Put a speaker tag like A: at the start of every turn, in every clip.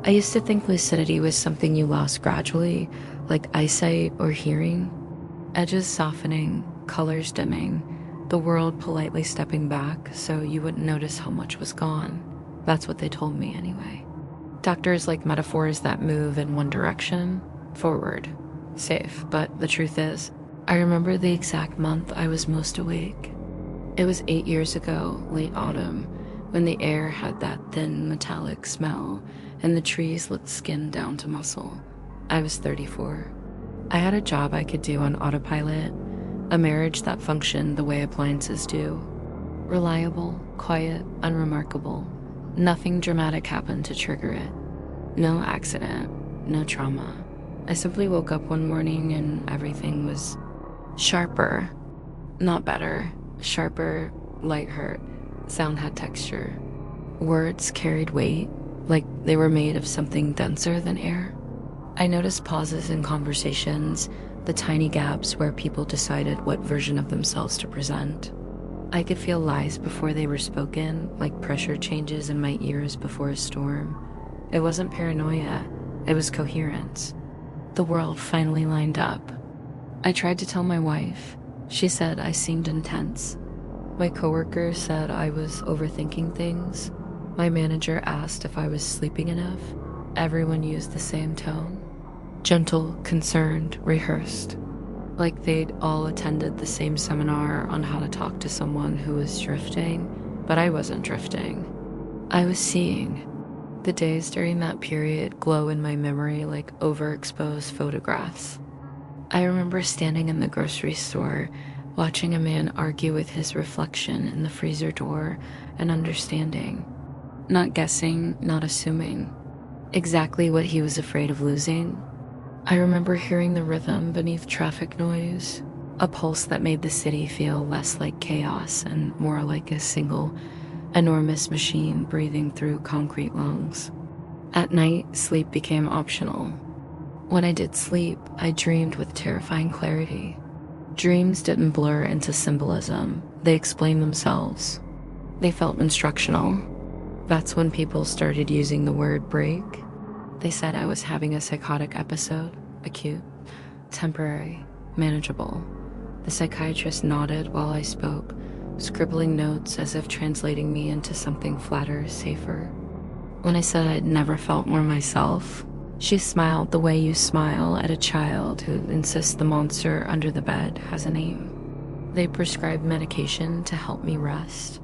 A: I used to think lucidity was something you lost gradually, like eyesight or hearing. Edges softening, colors dimming, the world politely stepping back so you wouldn't notice how much was gone. That's what they told me anyway. Doctors like metaphors that move in one direction, forward, safe, but the truth is, I remember the exact month I was most awake. It was 8 years ago, late autumn, when the air had that thin metallic smell and the trees looked skin down to muscle. I was 34. I had a job I could do on autopilot, a marriage that functioned the way appliances do. Reliable, quiet, unremarkable. Nothing dramatic happened to trigger it. No accident, no trauma. I simply woke up one morning and everything was sharper. Not better. Sharper, light hurt. Sound had texture. Words carried weight, like they were made of something denser than air. I noticed pauses in conversations, the tiny gaps where people decided what version of themselves to present. I could feel lies before they were spoken, like pressure changes in my ears before a storm. It wasn't paranoia, it was coherence. The world finally lined up. I tried to tell my wife. She said I seemed intense. My coworker said I was overthinking things. My manager asked if I was sleeping enough. Everyone used the same tone. Gentle, concerned, rehearsed. Like they'd all attended the same seminar on how to talk to someone who was drifting, but I wasn't drifting. I was seeing. The days during that period glow in my memory like overexposed photographs. I remember standing in the grocery store, watching a man argue with his reflection in the freezer door and understanding. Not guessing, not assuming. Exactly what he was afraid of losing. I remember hearing the rhythm beneath traffic noise, a pulse that made the city feel less like chaos and more like a single, enormous machine breathing through concrete lungs. At night, sleep became optional. When I did sleep, I dreamed with terrifying clarity. Dreams didn't blur into symbolism, they explained themselves. They felt instructional. That's when people started using the word break. They said I was having a psychotic episode, acute, temporary, manageable. The psychiatrist nodded while I spoke, scribbling notes as if translating me into something flatter, safer. When I said I'd never felt more myself, she smiled the way you smile at a child who insists the monster under the bed has a name. They prescribed medication to help me rest.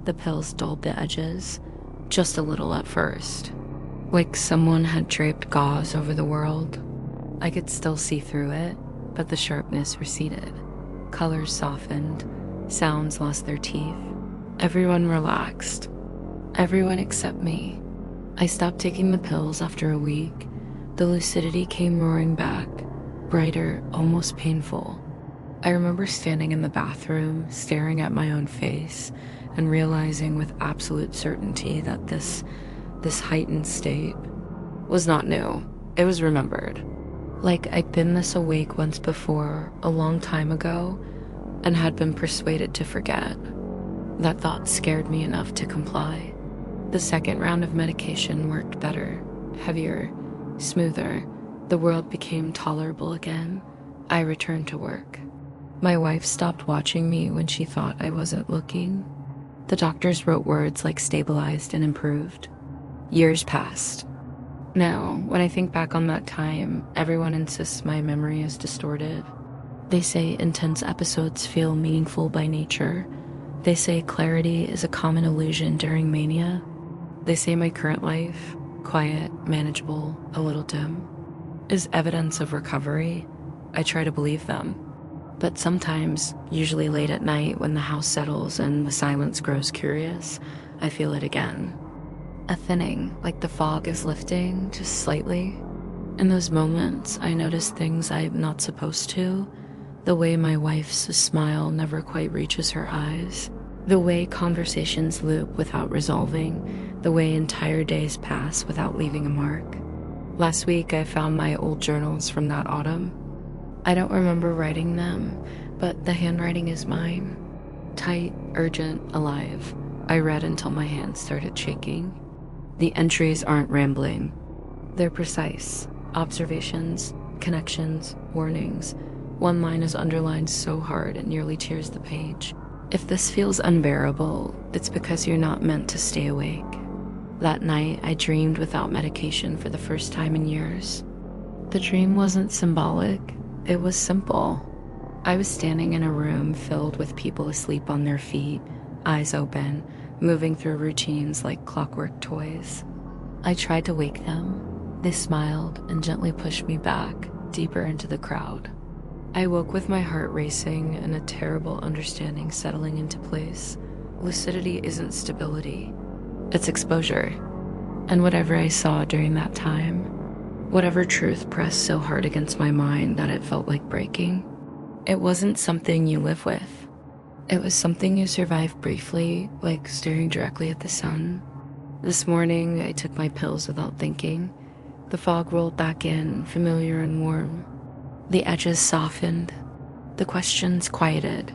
A: The pills dulled the edges, just a little at first. Like someone had draped gauze over the world. I could still see through it, but the sharpness receded. Colors softened, sounds lost their teeth. Everyone relaxed. Everyone except me. I stopped taking the pills after a week. The lucidity came roaring back, brighter, almost painful. I remember standing in the bathroom, staring at my own face, and realizing with absolute certainty that this heightened state was not new. It was remembered. Like I'd been this awake once before, a long time ago, and had been persuaded to forget. That thought scared me enough to comply. The second round of medication worked better, heavier, smoother. The world became tolerable again. I returned to work. My wife stopped watching me when she thought I wasn't looking. The doctors wrote words like stabilized and improved. Years passed. Now, when I think back on that time, everyone insists my memory is distorted. They say intense episodes feel meaningful by nature. They say clarity is a common illusion during mania. They say my current life, quiet, manageable, a little dim, is evidence of recovery. I try to believe them. But sometimes, usually late at night when the house settles and the silence grows curious, I feel it again. A thinning, like the fog is lifting, just slightly. In those moments, I notice things I'm not supposed to. The way my wife's smile never quite reaches her eyes. The way conversations loop without resolving. The way entire days pass without leaving a mark. Last week, I found my old journals from that autumn. I don't remember writing them, but the handwriting is mine. Tight, urgent, alive. I read until my hands started shaking. The entries aren't rambling. They're precise. Observations, connections, warnings. One line is underlined so hard it nearly tears the page. If this feels unbearable, it's because you're not meant to stay awake. That night, I dreamed without medication for the first time in years. The dream wasn't symbolic, it was simple. I was standing in a room filled with people asleep on their feet, eyes open, moving through routines like clockwork toys. I tried to wake them. They smiled and gently pushed me back, deeper into the crowd. I woke with my heart racing and a terrible understanding settling into place. Lucidity isn't stability, it's exposure. And whatever I saw during that time, whatever truth pressed so hard against my mind that it felt like breaking, it wasn't something you live with. It was something you survive briefly, like staring directly at the sun. This morning, I took my pills without thinking. The fog rolled back in, familiar and warm. The edges softened. The questions quieted.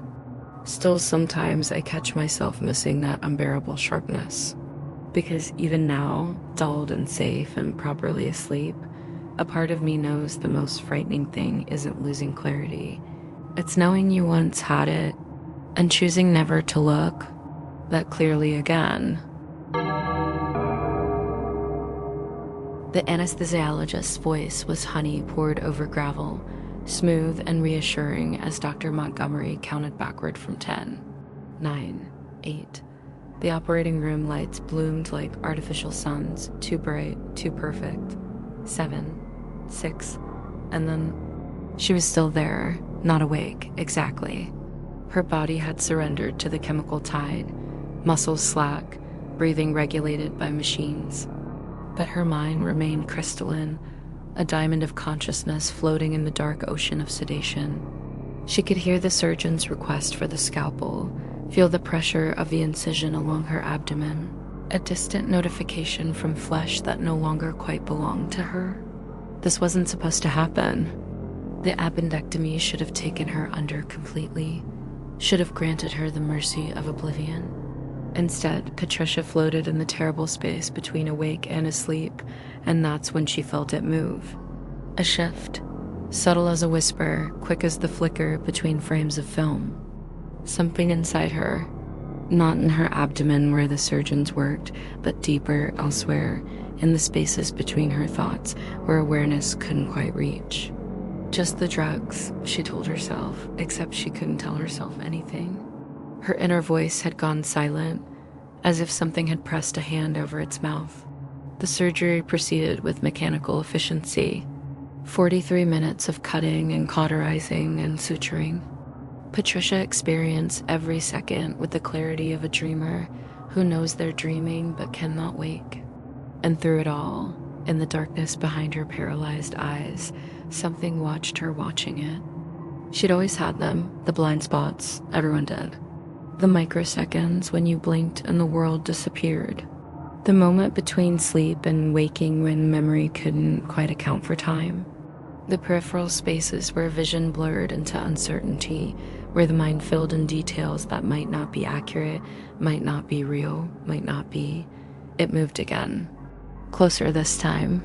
A: Still, sometimes I catch myself missing that unbearable sharpness. Because even now, dulled and safe and properly asleep, a part of me knows the most frightening thing isn't losing clarity. It's knowing you once had it and choosing never to look that clearly again. The anesthesiologist's voice was honey poured over gravel, smooth and reassuring as Dr. Montgomery counted backward from 10, 9, 8. The operating room lights bloomed like artificial suns, too bright, too perfect. 7, 6, and then she was still there, not awake, exactly. Her body had surrendered to the chemical tide, muscles slack, breathing regulated by machines. But her mind remained crystalline, a diamond of consciousness floating in the dark ocean of sedation. She could hear the surgeon's request for the scalpel, feel the pressure of the incision along her abdomen, a distant notification from flesh that no longer quite belonged to her. This wasn't supposed to happen. The appendectomy should have taken her under completely, should have granted her the mercy of oblivion. Instead, Patricia floated in the terrible space between awake and asleep, and that's when she felt it move. A shift, subtle as a whisper, quick as the flicker between frames of film. Something inside her, not in her abdomen where the surgeons worked, but deeper elsewhere, in the spaces between her thoughts where awareness couldn't quite reach. Just the drugs, she told herself, except she couldn't tell herself anything. Her inner voice had gone silent, as if something had pressed a hand over its mouth. The surgery proceeded with mechanical efficiency. 43 minutes of cutting and cauterizing and suturing. Patricia experienced every second with the clarity of a dreamer who knows they're dreaming but cannot wake. And through it all, in the darkness behind her paralyzed eyes, something watched her watching it. She'd always had them, the blind spots, everyone did. The microseconds when you blinked and the world disappeared. The moment between sleep and waking when memory couldn't quite account for time. The peripheral spaces where vision blurred into uncertainty, where the mind filled in details that might not be accurate, might not be real, might not be. It moved again. Closer this time.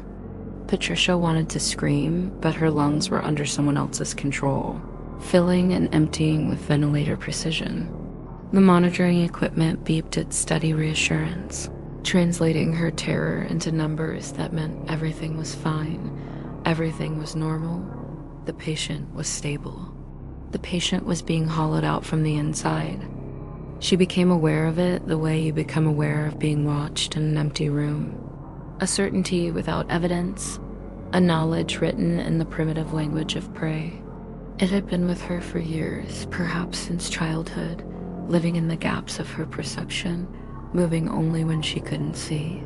A: Patricia wanted to scream, but her lungs were under someone else's control, filling and emptying with ventilator precision. The monitoring equipment beeped its steady reassurance, translating her terror into numbers that meant everything was fine, everything was normal, the patient was stable. The patient was being hollowed out from the inside. She became aware of it the way you become aware of being watched in an empty room. A certainty without evidence, a knowledge written in the primitive language of prey. It had been with her for years, perhaps since childhood, living in the gaps of her perception, moving only when she couldn't see.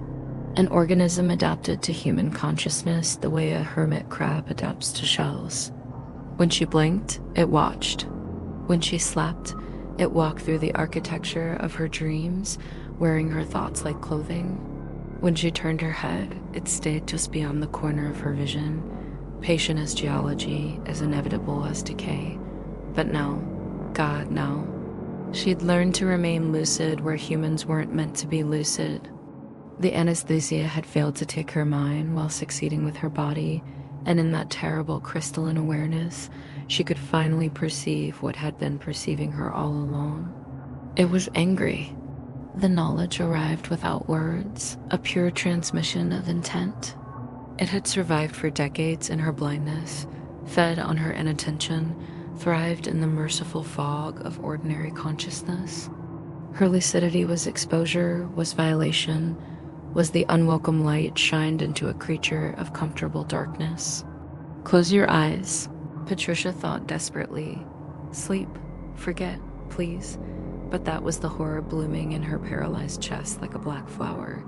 A: An organism adapted to human consciousness the way a hermit crab adapts to shells. When she blinked, it watched. When she slept, it walked through the architecture of her dreams, wearing her thoughts like clothing. When she turned her head, it stayed just beyond the corner of her vision, patient as geology, as inevitable as decay. But no, God, no. She'd learned to remain lucid where humans weren't meant to be lucid. The anesthesia had failed to take her mind while succeeding with her body, and in that terrible crystalline awareness, she could finally perceive what had been perceiving her all along. It was angry. The knowledge arrived without words, a pure transmission of intent. It had survived for decades in her blindness, fed on her inattention, thrived in the merciful fog of ordinary consciousness. Her lucidity was exposure, was violation, was the unwelcome light shined into a creature of comfortable darkness. Close your eyes, Patricia thought desperately. Sleep, forget, please. But that was the horror blooming in her paralyzed chest like a black flower.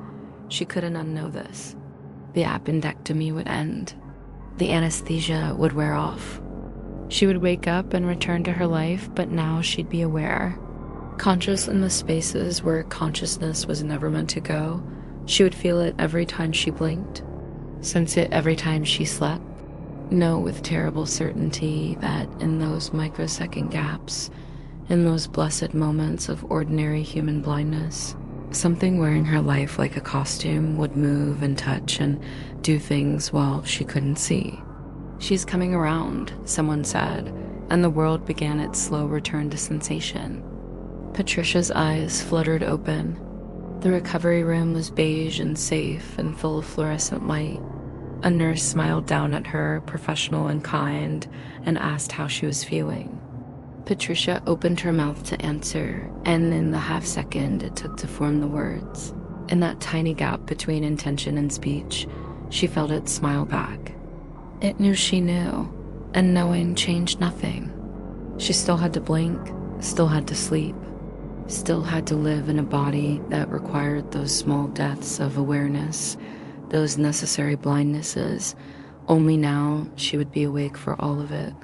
A: She couldn't unknow this. The appendectomy would end. The anesthesia would wear off. She would wake up and return to her life, but now she'd be aware. Conscious in the spaces where consciousness was never meant to go, she would feel it every time she blinked, sense it every time she slept, know with terrible certainty that in those microsecond gaps, in those blessed moments of ordinary human blindness, something wearing her life like a costume would move and touch and do things while she couldn't see. She's coming around, someone said, and the world began its slow return to sensation. Patricia's eyes fluttered open. The recovery room was beige and safe and full of fluorescent light. A nurse smiled down at her, professional and kind, and asked how she was feeling. Patricia opened her mouth to answer, and in the half-second it took to form the words, in that tiny gap between intention and speech, she felt it smile back. It knew she knew, and knowing changed nothing. She still had to blink, still had to sleep, still had to live in a body that required those small deaths of awareness, those necessary blindnesses. Only now she would be awake for all of it.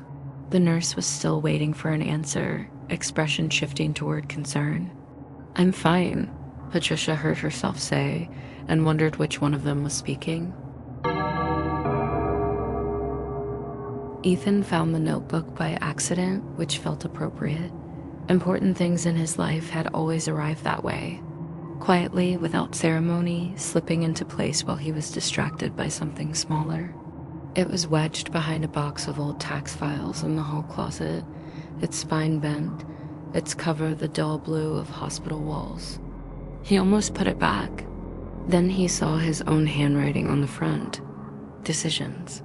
A: The nurse was still waiting for an answer, expression shifting toward concern. I'm fine, Patricia heard herself say, and wondered which one of them was speaking. Ethan found the notebook by accident, which felt appropriate. Important things in his life had always arrived that way, quietly, without ceremony, slipping into place while he was distracted by something smaller. It was wedged behind a box of old tax files in the hall closet, its spine bent, its cover the dull blue of hospital walls. He almost put it back. Then he saw his own handwriting on the front. Decisions.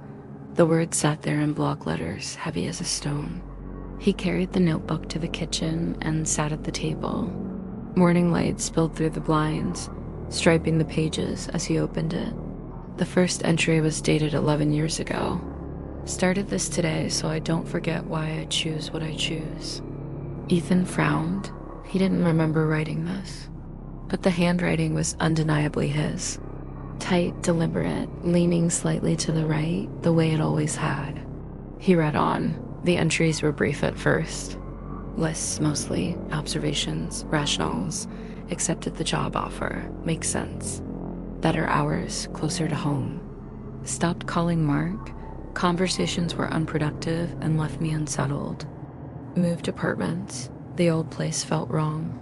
A: The words sat there in block letters, heavy as a stone. He carried the notebook to the kitchen and sat at the table. Morning light spilled through the blinds, striping the pages as he opened it. The first entry was dated 11 years ago. Started this today so I don't forget why I choose what I choose. Ethan frowned. He didn't remember writing this. But the handwriting was undeniably his. Tight, deliberate, leaning slightly to the right, the way it always had. He read on. The entries were brief at first. Lists mostly, observations, rationales, accepted the job offer, makes sense. Better hours, closer to home. Stopped calling Mark. Conversations were unproductive and left me unsettled. Moved apartments. The old place felt wrong.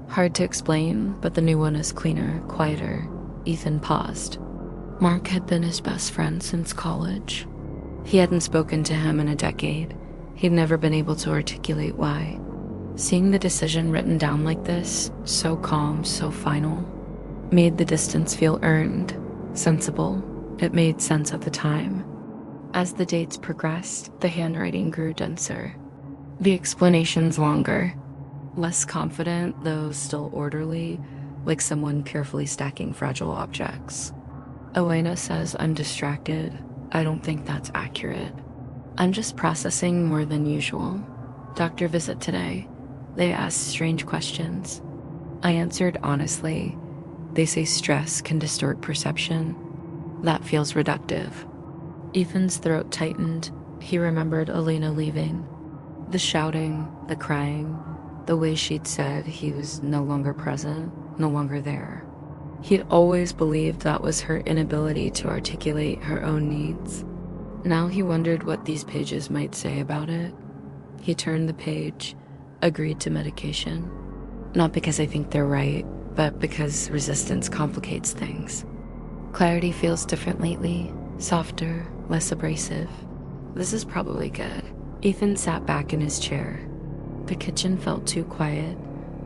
A: Hard to explain, but the new one is cleaner, quieter. Ethan paused. Mark had been his best friend since college. He hadn't spoken to him in a decade. He'd never been able to articulate why. Seeing the decision written down like this, so calm, so final, made the distance feel earned, sensible. It made sense at the time. As the dates progressed, the handwriting grew denser. The explanations longer. Less confident, though still orderly, like someone carefully stacking fragile objects. Elena says I'm distracted. I don't think that's accurate. I'm just processing more than usual. Doctor visit today. They asked strange questions. I answered honestly. They say stress can distort perception. That feels reductive. Ethan's throat tightened. He remembered Elena leaving. The shouting, the crying, the way she'd said he was no longer present, no longer there. He'd always believed that was her inability to articulate her own needs. Now he wondered what these pages might say about it. He turned the page, agreed to medication. Not because I think they're right, but because resistance complicates things. Clarity feels different lately, softer, less abrasive. This is probably good. Ethan sat back in his chair. The kitchen felt too quiet,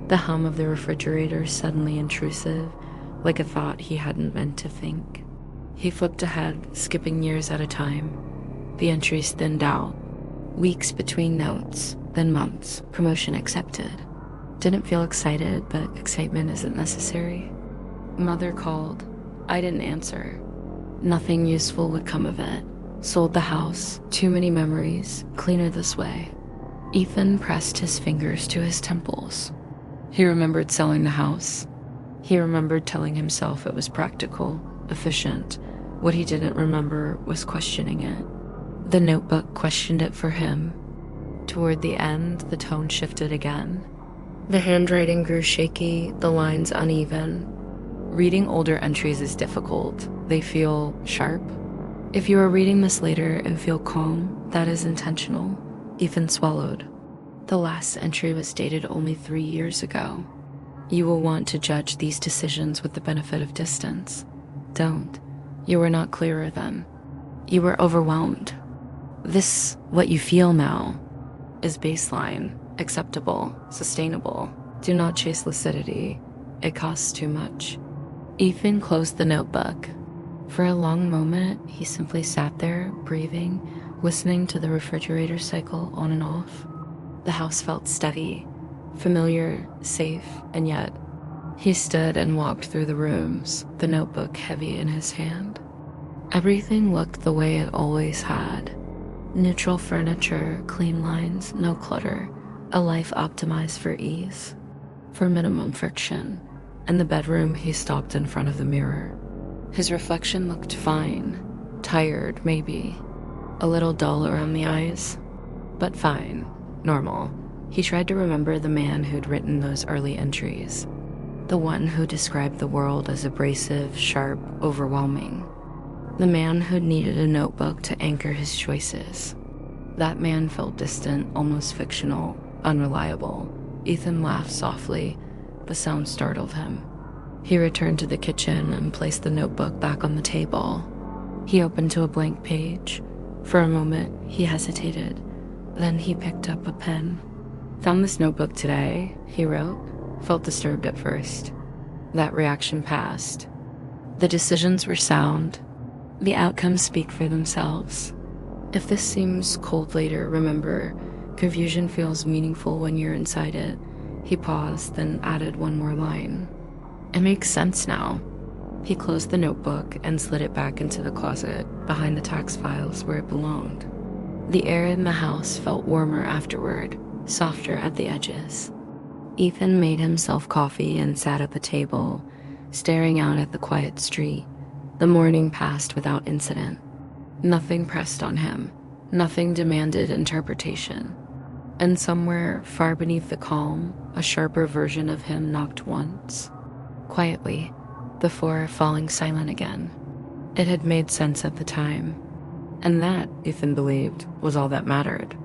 A: the hum of the refrigerator suddenly intrusive, like a thought he hadn't meant to think. He flipped ahead, skipping years at a time. The entries thinned out. Weeks between notes, then months, promotion accepted. Didn't feel excited, but excitement isn't necessary. Mother called. I didn't answer. Nothing useful would come of it. Sold the house, too many memories, cleaner this way. Ethan pressed his fingers to his temples. He remembered selling the house. He remembered telling himself it was practical, efficient. What he didn't remember was questioning it. The notebook questioned it for him. Toward the end, the tone shifted again. The handwriting grew shaky, the lines uneven. Reading older entries is difficult. They feel sharp. If you are reading this later and feel calm, that is intentional. Ethan swallowed. The last entry was dated only 3 years ago. You will want to judge these decisions with the benefit of distance. Don't. You were not clearer then. You were overwhelmed. This, what you feel now, is baseline, acceptable, sustainable. Do not chase lucidity. It costs too much. Ethan closed the notebook. For a long moment, he simply sat there, breathing, listening to the refrigerator cycle on and off. The house felt steady, familiar, safe, and yet he stood and walked through the rooms, the notebook heavy in his hand. Everything looked the way it always had. Neutral furniture, clean lines, no clutter, a life optimized for ease, for minimum friction. In the bedroom, he stopped in front of the mirror. His reflection looked fine, tired maybe, a little dull around the eyes, but fine, normal. He tried to remember the man who'd written those early entries, the one who described the world as abrasive, sharp, overwhelming. The man who'd needed a notebook to anchor his choices. That man felt distant, almost fictional, unreliable. Ethan laughed softly. The sound startled him. He returned to the kitchen and placed the notebook back on the table. He opened to a blank page. For a moment, he hesitated. Then he picked up a pen. Found this notebook today, he wrote. Felt disturbed at first. That reaction passed. The decisions were sound. The outcomes speak for themselves. If this seems cold later, remember, confusion feels meaningful when you're inside it. He paused, then added one more line. It makes sense now. He closed the notebook and slid it back into the closet, behind the tax files where it belonged. The air in the house felt warmer afterward, softer at the edges. Ethan made himself coffee and sat at the table, staring out at the quiet street. The morning passed without incident. Nothing pressed on him. Nothing demanded interpretation. And somewhere, far beneath the calm, a sharper version of him knocked once. Quietly, before falling silent again. It had made sense at the time. And that, Ethan believed, was all that mattered.